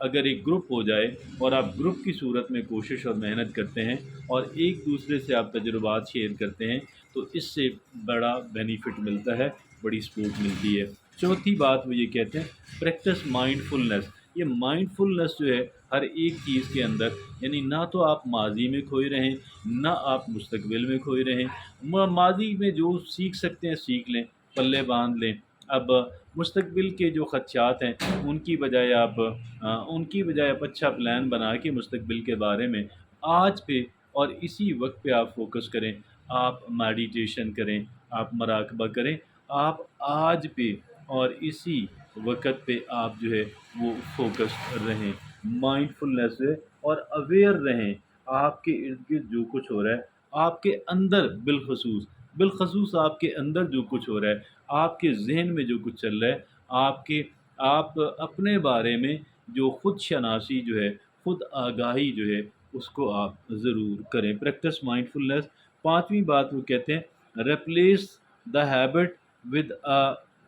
اگر ایک گروپ ہو جائے اور آپ گروپ کی صورت میں کوشش اور محنت کرتے ہیں اور ایک دوسرے سے آپ تجربات شیئر کرتے ہیں تو اس سے بڑا بینیفٹ ملتا ہے، بڑی سپورٹ ملتی ہے۔ چوتھی بات وہ یہ کہتے ہیں پریکٹس مائنڈ فلنس۔ یہ مائنڈ فلنس جو ہے ہر ایک چیز کے اندر، یعنی نہ تو آپ ماضی میں کھوئے رہیں، نہ آپ مستقبل میں کھوئے رہیں۔ ماضی میں جو سیکھ سکتے ہیں سیکھ لیں، پلے باندھ لیں۔ اب مستقبل کے جو خدشات ہیں ان کی بجائے آپ اچھا پلان بنا کے مستقبل کے بارے میں آج پہ اور اسی وقت پہ آپ فوکس کریں۔ آپ میڈیٹیشن کریں، آپ مراقبہ کریں، آپ آج پہ اور اسی وقت پہ آپ جو ہے وہ فوکس رہیں، مائنڈ فلنس سے، اور اویئر رہیں آپ کے ارد گرد جو کچھ ہو رہا ہے آپ کے اندر، بالخصوص آپ کے اندر جو کچھ ہو رہا ہے، آپ کے ذہن میں جو کچھ چل رہا ہے، آپ اپنے بارے میں جو خود شناسی جو ہے، خود آگاہی جو ہے، اس کو آپ ضرور کریں۔ Practice mind فلنس۔ پانچویں بات وہ کہتے ہیں replace the habit with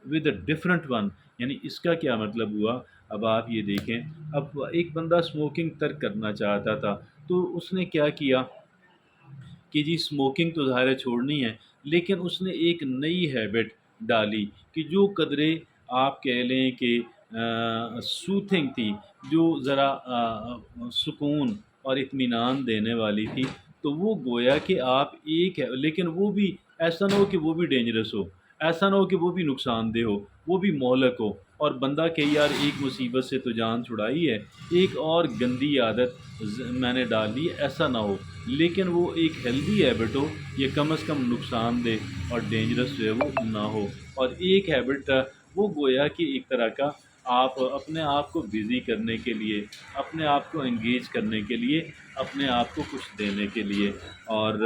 with a different one. یعنی اس کا کیا مطلب ہوا؟ اب آپ یہ دیکھیں، اب ایک بندہ اسموکنگ ترک کرنا چاہتا تھا، تو اس نے کیا کیا کہ جی اسموکنگ تو ظاہر ہے چھوڑنی ہے، لیکن اس نے ایک نئی ہیبٹ ڈالی کہ جو قدرے آپ کہہ لیں کہ سوتھنگ تھی، جو ذرا سکون اور اطمینان دینے والی تھی، تو وہ گویا کہ آپ ایک ہے، لیکن وہ بھی ایسا نہ ہو کہ وہ بھی ڈینجرس ہو، ایسا نہ ہو کہ وہ بھی نقصان دہ ہو، وہ بھی مہلک ہو، اور بندہ کہ یار ایک مصیبت سے تو جان چھڑائی ہے، ایک اور گندی عادت میں نے ڈال لی، ایسا نہ ہو، لیکن وہ ایک ہیلدی ہیبٹ ہو، یہ کم از کم نقصان دہ اور ڈینجرس جو ہے وہ نہ ہو۔ اور ایک ہیبٹ وہ گویا کہ ایک طرح کا آپ اپنے آپ کو بزی کرنے کے لیے، اپنے آپ کو انگیج کرنے کے لیے، اپنے آپ کو کچھ دینے کے لیے، اور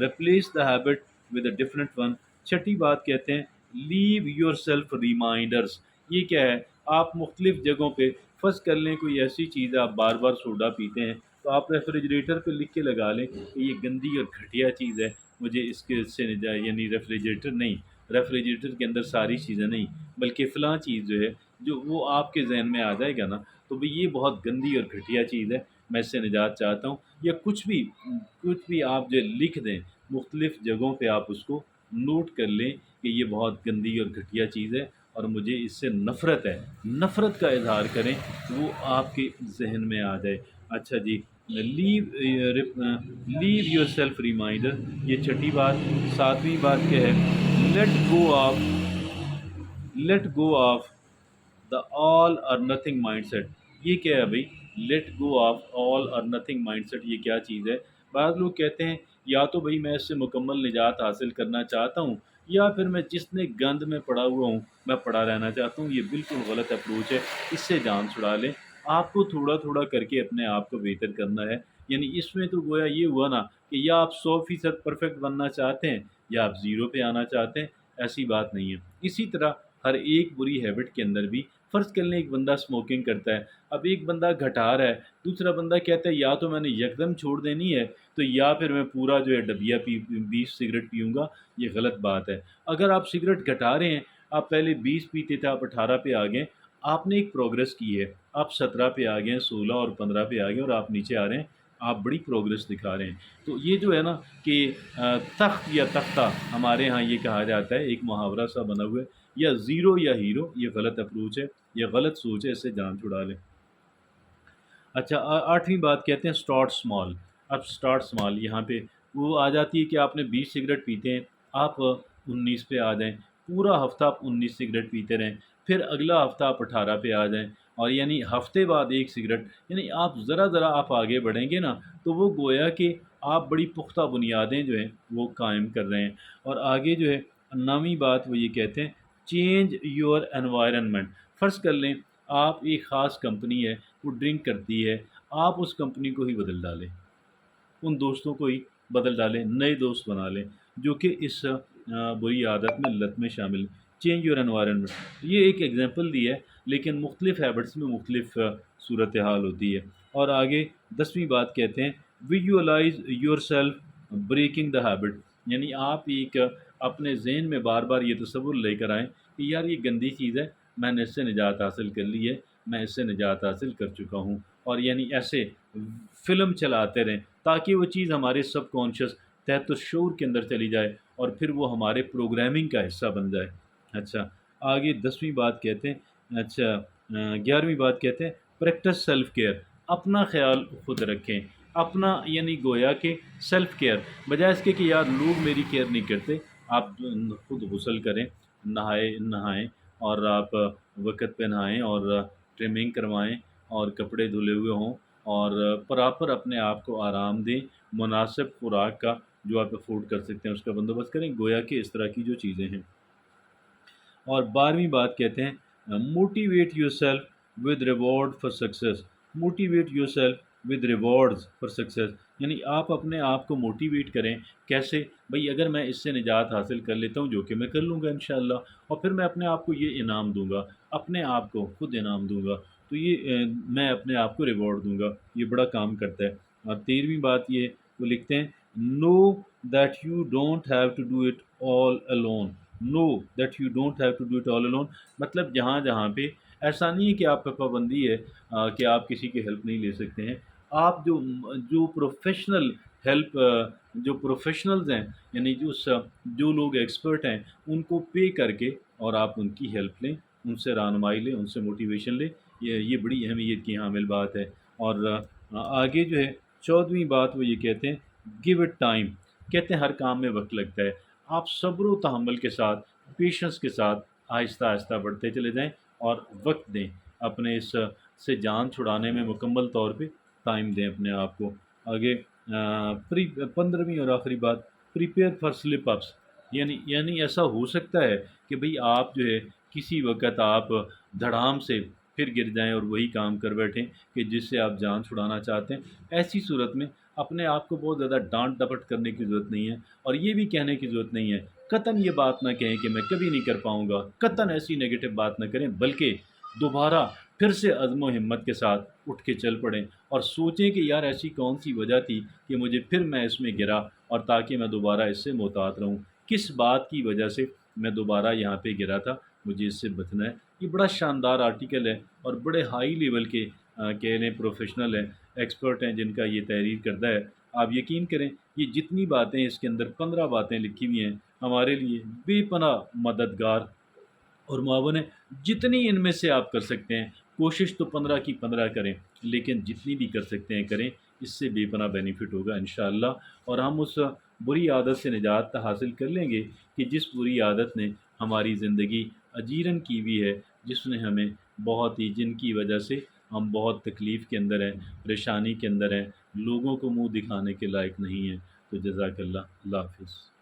replace the habit with a different one. چھٹی بات کہتے ہیں لیو یور سیلف ریمائنڈرس۔ یہ کیا ہے؟ آپ مختلف جگہوں پہ فرض کر لیں کوئی ایسی چیز ہے، آپ بار بار سوڈا پیتے ہیں، تو آپ ریفریجریٹر پہ لکھ کے لگا لیں کہ یہ گندی اور گھٹیا چیز ہے، مجھے اس کے سے یعنی ریفریجریٹر نہیں، ریفریجریٹر کے اندر ساری چیزیں نہیں، بلکہ فلاں چیز جو ہے، جو وہ آپ کے ذہن میں آ جائے گا نا، تو بھئی یہ بہت گندی اور گھٹیا چیز ہے، میں اس سے نجات چاہتا ہوں، یا کچھ بھی آپ جو لکھ دیں، مختلف جگہوں پہ آپ اس کو نوٹ کر لیں کہ یہ بہت گندی اور گھٹیا چیز ہے اور مجھے اس سے نفرت ہے، نفرت کا اظہار کریں، وہ آپ کے ذہن میں آ جائے۔ اچھا جی، لیو یور سیلف ریمائنڈر، یہ چھٹی بات۔ ساتویں بات کیا ہے؟ لیٹ گو آف دا آل اور نتھنگ مائنڈ سیٹ۔ یہ کیا ہے بھائی؟ لیٹ گو آف آل اور نتھنگ مائنڈ سیٹ، یہ کیا چیز ہے؟ بعض لوگ کہتے ہیں یا تو بھائی میں اس سے مکمل نجات حاصل کرنا چاہتا ہوں، یا پھر میں جس نے گند میں پڑا ہوا ہوں میں پڑا رہنا چاہتا ہوں۔ یہ بالکل غلط اپروچ ہے، اس سے جان چھڑا لیں۔ آپ کو تھوڑا تھوڑا کر کے اپنے آپ کو بہتر کرنا ہے، یعنی اس میں تو گویا یہ ہوا نا کہ یا آپ 100% پرفیکٹ بننا چاہتے ہیں یا آپ زیرو پہ آنا چاہتے ہیں، ایسی بات نہیں ہے۔ اسی طرح ہر ایک بری ہیبٹ کے اندر بھی، فرض کر لیں ایک بندہ اسموکنگ کرتا ہے، اب ایک بندہ گھٹا رہا ہے، دوسرا بندہ کہتا ہے یا تو میں نے یکدم چھوڑ دینی ہے، تو یا پھر میں پورا جو ہے ڈبیا 20 سگریٹ پیوں گا۔ یہ غلط بات ہے۔ اگر آپ سگریٹ گھٹا رہے ہیں، آپ پہلے 20 پیتے تھے، آپ 18 پہ آ گئے، آپ نے ایک پروگرس کی ہے، آپ 17 پہ آ گئے ہیں، 16 اور 15 پہ آ گئے، اور آپ نیچے آ رہے ہیں، آپ بڑی پروگرس دکھا رہے ہیں۔ تو یہ جو ہے نا کہ تخت یا تختہ، ہمارے ہاں یہ کہا جاتا ہے، ایک محاورہ سا بنا ہوا ہے، یا زیرو یا ہیرو، یہ غلط اپروچ ہے، یہ غلط سوچ ہے، اس سے جان چھڑا لیں۔ اچھا، آٹھویں بات کہتے ہیں اسٹارٹ اسمال۔ اب اسٹارٹ اسمال یہاں پہ وہ آ جاتی ہے کہ آپ نے 20 سگریٹ پیتے ہیں، آپ 19 پہ آ جائیں، پورا ہفتہ آپ 19 سگریٹ پیتے رہیں، پھر اگلا ہفتہ آپ 18 پہ آ جائیں، اور یعنی ہفتے بعد ایک سگریٹ، یعنی آپ ذرا ذرا آپ آگے بڑھیں گے نا، تو وہ گویا کہ آپ بڑی پختہ بنیادیں جو ہیں وہ قائم کر رہے ہیں۔ اور آگے جو ہے نویں بات وہ یہ کہتے ہیں چینج یور انوائرنمنٹ۔ فرض کر لیں آپ ایک خاص کمپنی ہے، وہ ڈرنک کرتی ہے، آپ اس کمپنی کو ہی بدل ڈالیں، ان دوستوں کو ہی بدل ڈالیں، نئے دوست بنا لیں جو کہ اس بری عادت میں لت میں شامل۔ چینج یور انوائرنمنٹ، یہ ایک ایگزامپل دی ہے، لیکن مختلف ہیبٹس میں مختلف صورتحال ہوتی ہے۔ اور آگے 10ویں بات کہتے ہیں visualise your self breaking the habit. یعنی آپ ایک اپنے ذہن میں بار بار یہ تصور لے کر آئیں کہ یار یہ گندی چیز ہے، میں نے اس سے نجات حاصل کر لی ہے، میں اس سے نجات حاصل کر چکا ہوں، اور یعنی ایسے فلم چلاتے رہیں تاکہ وہ چیز ہمارے سب کانشیس تحت الشعور کے اندر چلی جائے اور پھر وہ ہمارے پروگرامنگ کا حصہ بن جائے۔ اچھا، آگے 10ویں بات کہتے ہیں، اچھا 11ویں بات کہتے ہیں پریکٹس سیلف کیئر، اپنا خیال خود رکھیں، اپنا یعنی گویا کہ سیلف کیئر، بجائے اس کے کہ یار لوگ میری کیئر نہیں کرتے، آپ خود غسل کریں، نہائیں اور آپ وقت پہ نہائیں اور ٹرمنگ کروائیں اور کپڑے دھلے ہوئے ہوں اور پراپر اپنے آپ کو آرام دیں، مناسب خوراک کا جو آپ افورڈ کر سکتے ہیں اس کا بندوبست کریں، گویا کہ اس طرح کی جو چیزیں ہیں۔ اور 12ویں بات کہتے ہیں motivate your self with reward for success, motivate your self with rewards for success, یعنی آپ اپنے آپ کو موٹیویٹ کریں، کیسے؟ بھئی اگر میں اس سے نجات حاصل کر لیتا ہوں، جو کہ میں کر لوں گا انشاءاللہ، اور پھر میں اپنے آپ کو یہ انعام دوں گا، اپنے آپ کو خود انعام دوں گا، تو یہ میں اپنے آپ کو ریوارڈ دوں گا، یہ بڑا کام کرتا ہے۔ اور 13ویں بات یہ وہ لکھتے ہیں know that you don't have to do it all alone، know that you don't have to do it all alone، مطلب جہاں جہاں پہ ایسا نہیں ہے کہ آپ پہ پابندی ہے کہ آپ کسی کی ہیلپ نہیں لے سکتے ہیں، آپ جو پروفیشنل ہیلپ جو پروفیشنلز ہیں، یعنی جو لوگ ایکسپرٹ ہیں ان کو پے کر کے اور آپ ان کی ہیلپ لیں، ان سے رہنمائی لیں، ان سے موٹیویشن لیں، یہ بڑی اہمیت کی حامل بات ہے۔ اور آگے جو ہے 14ویں بات وہ یہ کہتے ہیں گیو اٹ ٹائم، کہتے ہیں ہر کام میں وقت لگتا ہے، آپ صبر و تحمل کے ساتھ، پیشنس کے ساتھ آہستہ آہستہ بڑھتے چلے جائیں اور وقت دیں، اپنے اس سے جان چھڑانے میں مکمل طور پہ ٹائم دیں اپنے آپ کو۔ آگے 15ویں اور آخری بات پریپیئر فار سلپ اپس، یعنی ایسا ہو سکتا ہے کہ بھئی آپ جو ہے کسی وقت آپ دھڑام سے پھر گر جائیں اور وہی کام کر بیٹھیں کہ جس سے آپ جان چھڑانا چاہتے ہیں، ایسی صورت میں اپنے آپ کو بہت زیادہ ڈانٹ ڈپٹ کرنے کی ضرورت نہیں ہے، اور یہ بھی کہنے کی ضرورت نہیں ہے، قطعاً یہ بات نہ کہیں کہ میں کبھی نہیں کر پاؤں گا، قطعاً ایسی نگیٹو بات نہ کریں، بلکہ دوبارہ پھر سے عزم و ہمت کے ساتھ اٹھ کے چل پڑیں اور سوچیں کہ یار ایسی کون سی وجہ تھی کہ مجھے پھر میں اس میں گرا، اور تاکہ میں دوبارہ اس سے محتاط رہوں، کس بات کی وجہ سے میں دوبارہ یہاں پہ گرا تھا، مجھے اس سے بچنا ہے۔ یہ بڑا شاندار آرٹیکل ہے اور بڑے ہائی لیول کے کہہ لیں پروفیشنل ہیں، ایکسپرٹ ہیں جن کا یہ تحریر کردہ ہے، آپ یقین کریں یہ جتنی باتیں اس کے اندر 15 باتیں لکھی ہوئی ہیں ہمارے لیے بے پناہ مددگار اور معاون ہے، جتنی ان میں سے آپ کر سکتے ہیں، کوشش تو 15 کی 15 کریں، لیکن جتنی بھی کر سکتے ہیں کریں، اس سے بے پناہ بینیفٹ ہوگا انشاءاللہ، اور ہم اس بری عادت سے نجات حاصل کر لیں گے کہ جس بری عادت نے ہماری زندگی اجیرن کی ہوئی ہے، جس نے ہمیں بہت ہی جن کی وجہ سے ہم بہت تکلیف کے اندر ہیں، پریشانی کے اندر ہیں، لوگوں کو منہ دکھانے کے لائق نہیں ہیں۔ تو جزاک اللہ، اللہ حافظ۔